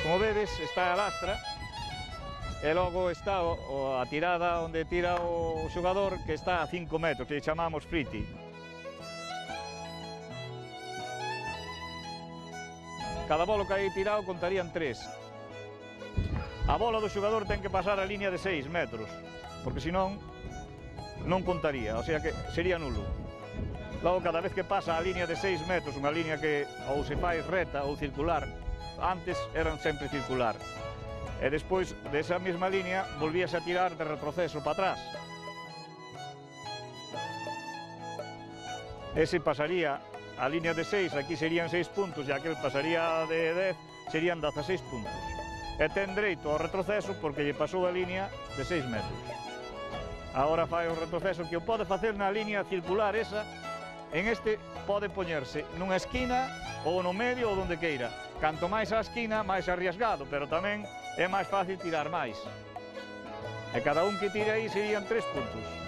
Como vedes, está a lastra e logo está a tirada onde tira o xogador, que está a 5 metros, que chamamos friti. Cada bolo que hai tirado contarían 3. A bola do xogador ten que pasar a línea de 6 metros, porque senón non contaría, o sea que sería nulo. Logo, cada vez que pasa a línea de 6 metros, unha línea que ou se fai reta ou circular, antes eran sempre circular, e despois desa mesma línea volvíase a tirar de retroceso para atrás. Ese pasaría a línea de 6, aquí serían 6 puntos, e aquel pasaría de 10, serían 16 puntos. E ten dereito ao retroceso porque lle pasou a línea de 6 metros. Agora fai o retroceso que o pode facer na línea circular esa. En este pode poñerse nunha esquina ou no medio ou donde queira. Canto máis á esquina, máis arriesgado, pero tamén é máis fácil tirar máis. E cada un que tire aí serían 3 puntos.